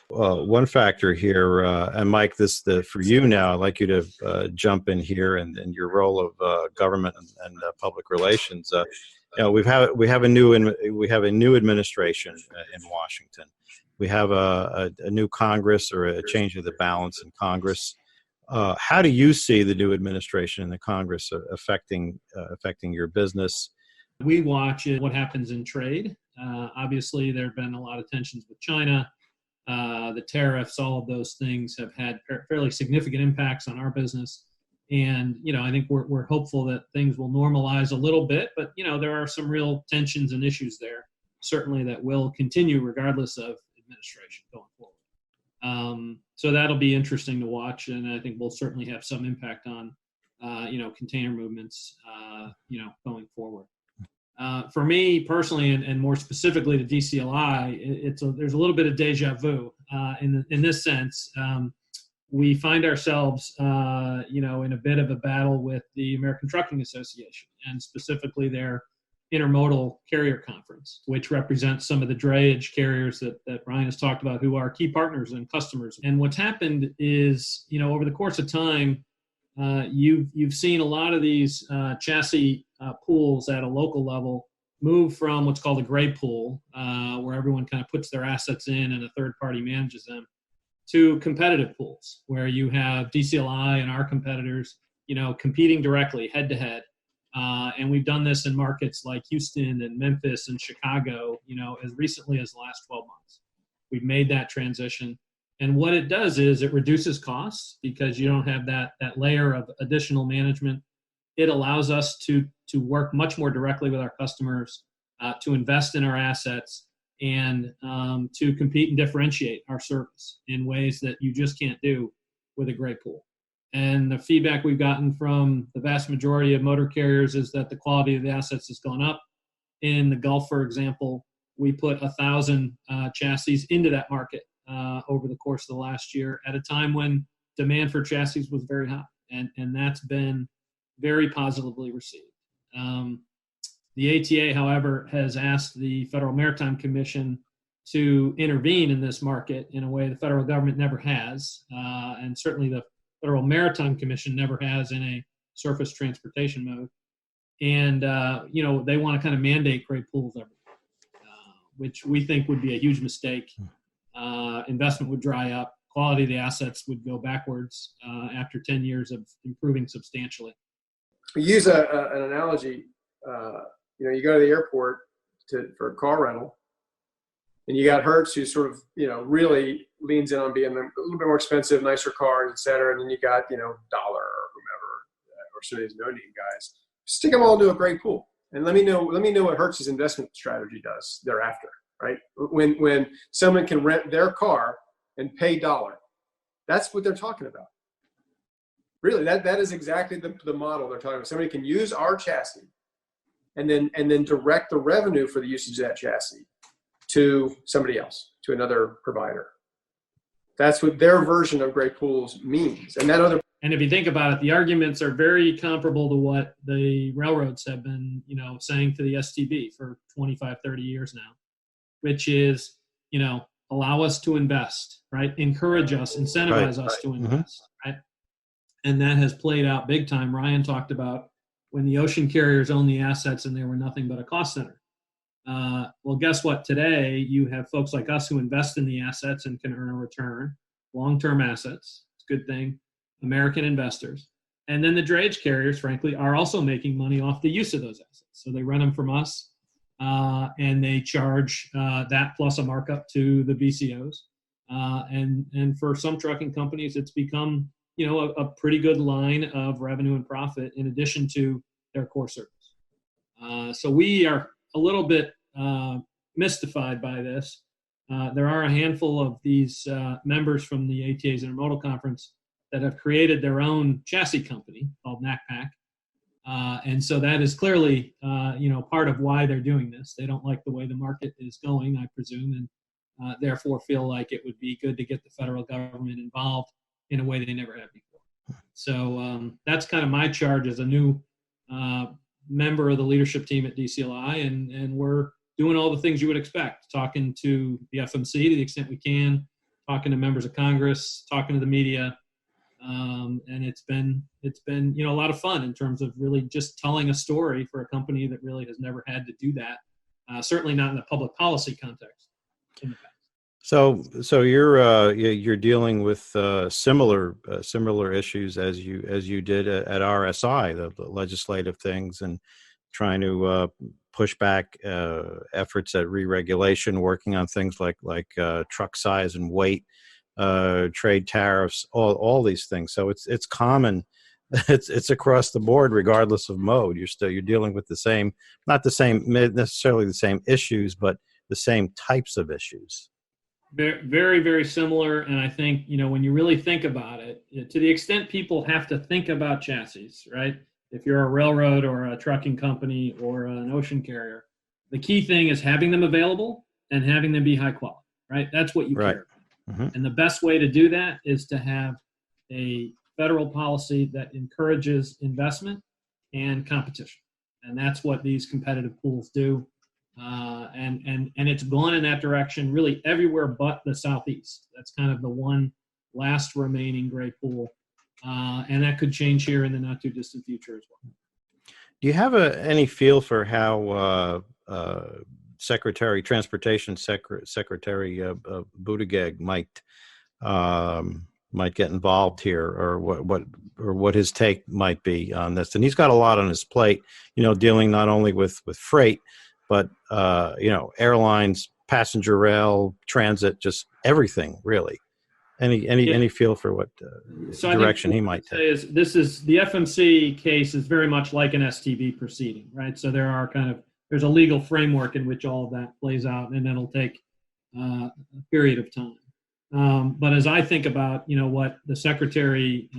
One factor here, and Mike, for you now, I'd like you to jump in here and in your role of government and public relations. We have a new administration in Washington. We have a new Congress, or a change of the balance in Congress. How do you see the new administration and the Congress affecting your business? We watch what happens in trade. Obviously, there have been a lot of tensions with China. The tariffs, all of those things have had fairly significant impacts on our business. And, I think we're hopeful that things will normalize a little bit, but, there are some real tensions and issues there, certainly, that will continue regardless of administration going forward. So that'll be interesting to watch. And I think we'll certainly have some impact on, container movements, going forward. For me personally, and more specifically to DCLI, there's a little bit of deja vu in this sense. We find ourselves, in a bit of a battle with the American Trucking Association, and specifically their intermodal carrier conference, which represents some of the drayage carriers that Ryan has talked about, who are key partners and customers. And what's happened is, over the course of time, you've seen a lot of these chassis pools at a local level move from what's called a gray pool, where everyone kind of puts their assets in and a third party manages them, to competitive pools, where you have DCLI and our competitors, competing directly head to head. And we've done this in markets like Houston and Memphis and Chicago, as recently as the last 12 months. We've made that transition. And what it does is it reduces costs, because you don't have that layer of additional management. It allows us to work much more directly with our customers, to invest in our assets, and to compete and differentiate our service in ways that you just can't do with a gray pool. And the feedback we've gotten from the vast majority of motor carriers is that the quality of the assets has gone up. In the Gulf, for example, we put 1,000 chassis into that market over the course of the last year, at a time when demand for chassis was very high. And that's been very positively received. The ATA, however, has asked the Federal Maritime Commission to intervene in this market in a way the federal government never has, and certainly the Federal Maritime Commission never has in a surface transportation mode. And, they want to kind of mandate gray pools everywhere, which we think would be a huge mistake. Investment would dry up. Quality of the assets would go backwards after 10 years of improving substantially. We use an analogy. You go to the airport for a car rental, and you got Hertz, who sort of, really leans in on being a little bit more expensive, nicer cars, et cetera. And then you got, Dollar or whomever, or some of these no-name guys. Stick them all into a great pool, and let me know what Hertz's investment strategy does thereafter, right? When someone can rent their car and pay Dollar, that's what they're talking about. Really, that is exactly the model they're talking about. Somebody can use our chassis and then direct the revenue for the usage of that chassis to somebody else, to another provider. That's what their version of gray pools means. And if you think about it, the arguments are very comparable to what the railroads have been, saying to the STB for 25, 30 years now, which is, allow us to invest, right? Encourage us, incentivize us to invest, right? And that has played out big time. Ryan talked about when the ocean carriers owned the assets and they were nothing but a cost center. Well, guess what? Today, you have folks like us who invest in the assets and can earn a return, long-term assets. It's a good thing. American investors. And then the drayage carriers, frankly, are also making money off the use of those assets. So they rent them from us, and they charge that plus a markup to the BCOs. And for some trucking companies, it's become a pretty good line of revenue and profit in addition to their core service. So we are a little bit mystified by this. There are a handful of these members from the ATA's Intermodal Conference that have created their own chassis company called NACPAC. And so that is clearly, part of why they're doing this. They don't like the way the market is going, I presume, and therefore feel like it would be good to get the federal government involved in a way they never have before. So that's kind of my charge as a new member of the leadership team at DCLI, and we're doing all the things you would expect, talking to the FMC to the extent we can, talking to members of Congress, talking to the media. And it's been a lot of fun in terms of really just telling a story for a company that really has never had to do that. Certainly not in the public policy context in the past. So you're dealing with similar issues as you did at RSI, the legislative things, and trying to push back efforts at re-regulation, working on things like truck size and weight, trade tariffs, all these things. So it's common. It's across the board, regardless of mode. You're dealing with not necessarily the same issues, but the same types of issues. Very, very similar. And I think, when you really think about it, to the extent people have to think about chassis, right? If you're a railroad or a trucking company or an ocean carrier, the key thing is having them available and having them be high quality, right? That's what you care about. Mm-hmm. And the best way to do that is to have a federal policy that encourages investment and competition. And that's what these competitive pools do. And it's gone in that direction really everywhere but the Southeast. That's kind of the one last remaining gray pool. And that could change here in the not too distant future as well. Do you have any feel for how Transportation Secretary Buttigieg might get involved here, or what his take might be on this? And he's got a lot on his plate, dealing not only with freight, but airlines, passenger rail, transit, just everything really. Any feel for what direction he might take? The FMC case is very much like an STB proceeding, right? So there's a legal framework in which all of that plays out, and it'll take a period of time. But as I think about, what the secretary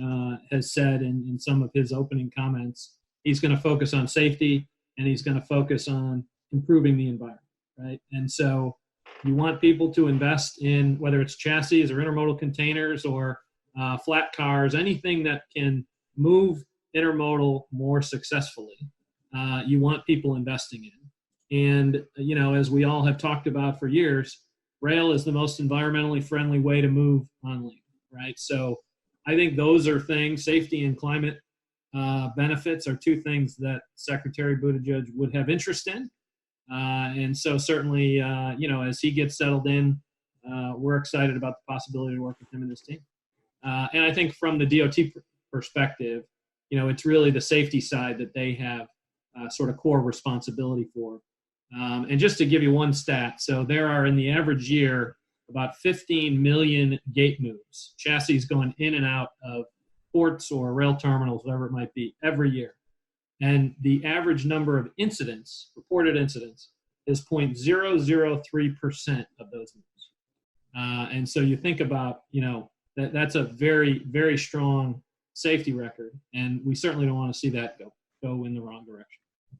has said in some of his opening comments, he's going to focus on safety, and he's going to focus on improving the environment, right? And so you want people to invest in whether it's chassis or intermodal containers or flat cars, anything that can move intermodal more successfully. You want people investing in. And, as we all have talked about for years, rail is the most environmentally friendly way to move on land, right? So I think those are things, safety and climate benefits are two things that Secretary Buttigieg would have interest in. And so certainly, as he gets settled in, we're excited about the possibility to work with him and his team. And I think from the DOT perspective, it's really the safety side that they have sort of core responsibility for. And just to give you one stat, so there are in the average year about 15 million gate moves, chassis going in and out of ports or rail terminals, whatever it might be, every year. And the average number of reported incidents, is 0.003% of those moves. And so you think about, that's a very, very strong safety record. And we certainly don't want to see that go in the wrong direction.